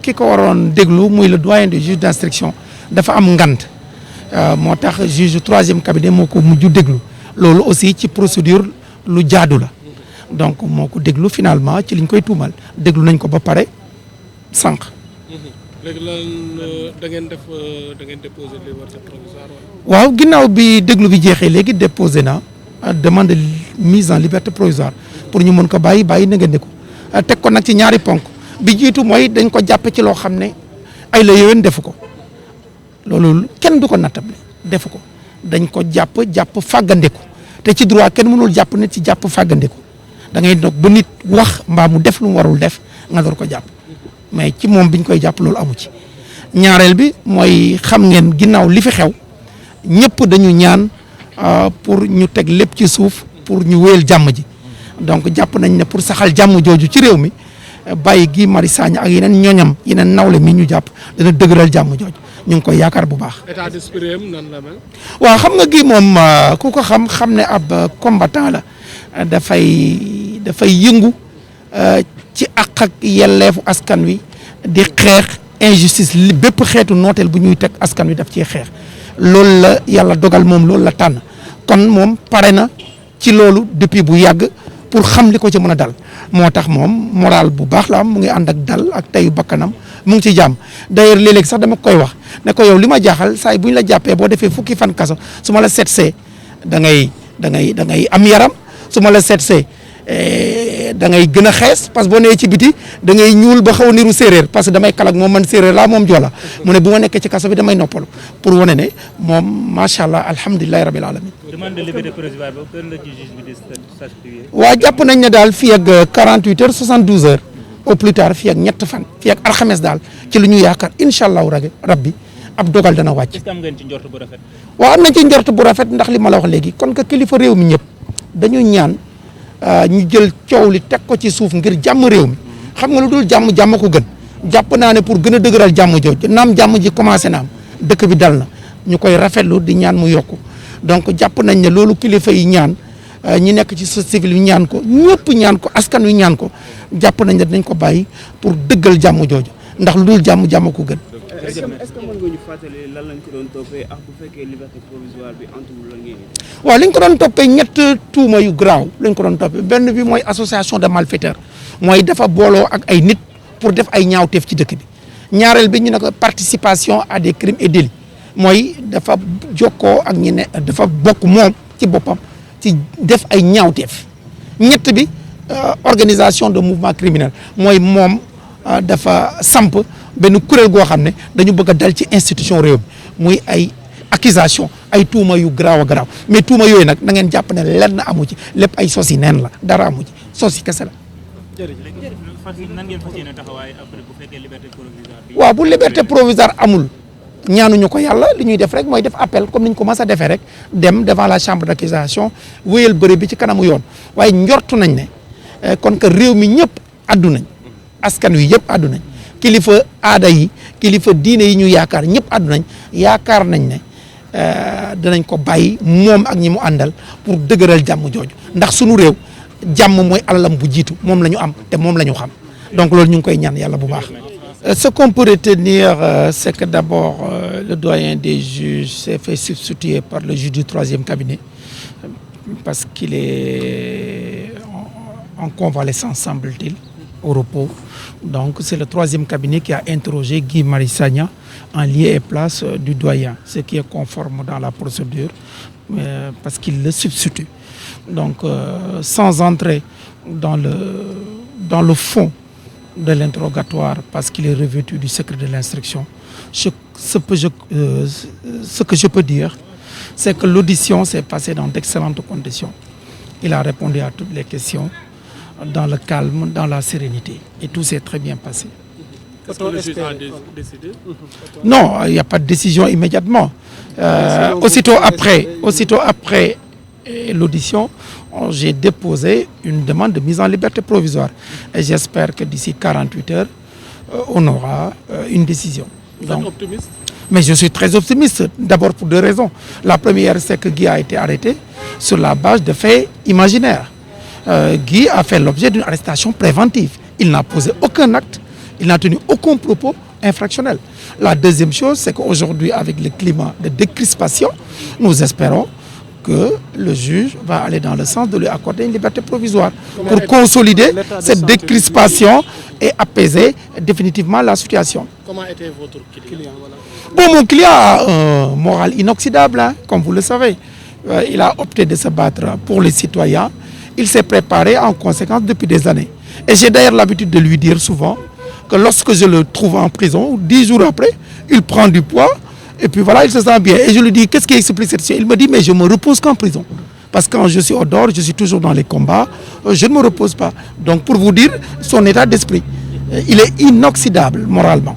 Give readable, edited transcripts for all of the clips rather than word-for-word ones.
ki ko waroon déglu muy le doyen des juges d'instruction dafa am ngant moo tax juge troisième cabinet moo ko mujj déglu loolu aussi ci procédure lu jaadu la donc moo ko déglu finalement ci liñ koy tuumal déglu nañ ko ba pare sànq. léegi lan da ngeen déposé liberté provisoire. waaw ginnaaw bi déglu bi jeexee léegi déposé na demande de mise en liberté provisoire pour ñu mën ko bàyyi na ngeen ko teg ko nag ci ñaari ponk bi jiitu mooy dañ ko jàppe ci loo xam ne ay la yowén defu ko loolu kenn du ko nattable defu ko dañ ko jàpp fàggandiku te ci droit kenn mënul jàpp nit ci jàpp fàggandiku da ngay dog ba nit wax mbaa mu def lu mu warul def nga door ko jàpp mais ci moom biñ koy jàpp loolu amu ci ñaareel bi mooy xam ngeen ginnaaw li fi xew ñëpp dañu ñaan pour ñu teg lépp ci suuf pour ñu wéyal jàmm ji donc jàpp nañ ne pour saxal jàmm jooju ci réew mi bàyyi Guy Marius Sagna ak yeneen ñoñam yeneen nawle mi ñu jàpp dana dëgëral jàmm jooju ñu ngi koy yaakaar bu baax. état d'esprit am nan la mel. waaw xam nga Guy moom ku ko xam ne ab combattant la dafay yëngu ci àq ak yelleefu askan wi di xeex injustice li bépp xeetu nooteel bu ñuy teg askan wi daf ciy xeex loolu la yàlla dogal moom loolu la tànn kon moom pare na ci loolu depuis bu yàgg pour xam li ko ci mën a dal moo tax moom moral bu baax la am mu ngi ànd ak dal ak teyu bakkanam mu ngi ci jàmm d'ailleurs léeg-léeg sax dama koy wax ne ko yow li ma jaaxal saa yi bu ñu la jàppee boo defee fukki fan kaso su ma la seetsee da ngay am yaram su ma la seetsee da ngay gën a xees parce que boo nee ci biti da ngay ñuul ba xaw a niru séeréer parce que damay kalak moom man séeréer laa moom joola mu ne bu ma nekkee ci kaso bi damay noppalu pour wane ne moom macha allah alhamdulilahi rabil alamin. demande de liberté provisoire boobu kër la ci juge bi di statuer. waaw jàpp nañ ne daal fii ak 48 heures 72 heures au plus tard fii ak ñett fan fii ak alxames daal ci lu ñu yaakaar incha allahu rabbi ab dogal dana wàcc. est-ce que am ngeen ci njort bu rafet. waaw am nañ ci njort bu rafet ndax li ma la wax léegi kon que kilifa réew mi ñëpp dañu ñaan. ñu jël coow li teg ko ci suuf ngir jàmm réew mi xam nga lu dul jàmm ko gën jàpp naa ne pour gën a dëgëral jàmm jooju naam jàmm ji commencé na am dëkk bi dal na ñu koy rafetlu di ñaan mu yokku donc jàpp nañ ne loolu kilifa yi ñaan ñi nekk ci société civile yi ñaan ko ñëpp ñaan ko askan wi ñaan ko jàpp nañ ne dinañ ko bàyyi pour dëggal jàmm jooju ndax lu dul jàmm ko gën. est-ce que mën nga ñu fàttali lan lañ ko doon toppee ak bu fekkee liberté provisoire bi antuwul la ngeen. waaw li ñu ko doon toppee ñett tuuma yu garaaw lañ ko doon toppee benn bi mooy association de malfaiteurs mooy dafa booloo ak ay nit pour def ay ñaawteef ci dëkk bi ñaareel bi ñu ne ko participation à des crimes et délits mooy dafa jokkoo ak ñi ne dafa bokk moom ci boppam ci def ay ñaawteef ñett bi organisation de mouvement criminel mooy moom dafa samp benn kuréel goo xam ne dañu bëgg a dal ci institution réew mi muy ay accusation ay tuuma yu garaaw a garaaw mais tuuma yooyu nag na ngeen jàpp ne lenn amu ci lépp ay sos yi neen la dara amu ci sos yi kese la. nan ngeen fas yéene taxawaay après bu fekkee liberté provisoire bi. waaw bu liberté provisoire amul ñaanuñu ko yàlla li ñuy def rek mooy def appel comme ni ñu ko mas a defee rek dem devant la chambre d'accusation wéyal bëre bi ci kanamu yoon waaye njortu nañ ne kon que réew mi ñëpp addu nañ askan wi yëpp addu nañ kilifa aada yi kilifa diine yi ñu yaakaar ñëpp addu nañ yaakaar nañ ne dinañ ko bàyyi moom ak ñi mu àndal pour dëgëral jàmm jooju ndax sunu réew jàmm mooy alalam bu jiitu moom la ñu am te moom la ñu xam donc loolu ñu ngi koy ñaan yàlla bu baax. Ce qu'on peut retenir, c'est que d'abord, le doyen des juges s'est fait substituer par le juge du troisième cabinet parce qu'il est en convalescence, semble-t-il, au repos. Donc, c'est le troisième cabinet qui a interrogé Guy Marius Sagna en lieu et place du doyen, ce qui est conforme dans la procédure parce qu'il le substitue. Donc, sans entrer dans le fond de l'interrogatoire parce qu'il est revêtu du secret de l'instruction. Ce que je peux dire, c'est que l'audition s'est passée dans d'excellentes conditions. Il a répondu à toutes les questions dans le calme, dans la sérénité. Et tout s'est très bien passé. Est-ce que le juge a décidé? Non, il n'y a pas de décision immédiatement. Aussitôt après l'audition, j'ai déposé une demande de mise en liberté provisoire. Et j'espère que d'ici 48 heures, on aura une décision. Vous êtes optimiste? Mais je suis très optimiste, d'abord pour deux raisons. La première, c'est que Guy a été arrêté sur la base de faits imaginaires. Guy a fait l'objet d'une arrestation préventive. Il n'a posé aucun acte Il n'a tenu aucun propos infractionnel. La deuxième chose, c'est qu'aujourd'hui, avec le climat de décrispation, nous espérons que le juge va aller dans le sens de lui accorder une liberté provisoire pour consolider cette décrispation et apaiser définitivement la situation. Comment était votre client? Bon, mon client a un moral inoxydable, hein, comme vous le savez. Il a opté de se battre pour les citoyens. Il s'est préparé en conséquence depuis des années. Et j'ai d'ailleurs l'habitude de lui dire souvent que lorsque je le trouve en prison, 10 jours après, il prend du poids et puis voilà, il se sent bien. Et je lui dis, qu'est-ce qui explique cette situation? Il me dit, mais je me repose qu'en prison. Parce que quand je suis au dehors, je suis toujours dans les combats, je ne me repose pas. Donc pour vous dire, son état d'esprit, il est inoxydable moralement.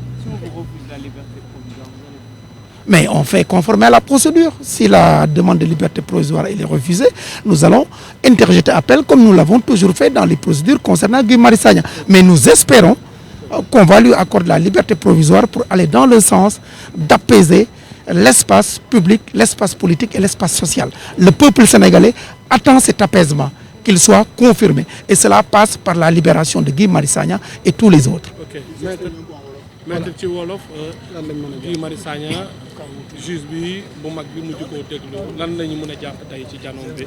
Mais on fait conformer à la procédure. Si la demande de liberté provisoire est refusée, nous allons interjeter appel comme nous l'avons toujours fait dans les procédures concernant Guy Marius Sagna. Mais nous espérons qu'on va lui accorder la liberté provisoire pour aller dans le sens d'apaiser l'espace public, l'espace politique et l'espace social. Le peuple sénégalais attend cet apaisement, qu'il soit confirmé. Et cela passe par la libération de Guy Marius Sagna et tous les autres. Ok. Maître ci wolof Guy Marius Sagna juge bi bu mag bi mujj koo déglu lan la ñu mën a jàpp tey ci janoom bi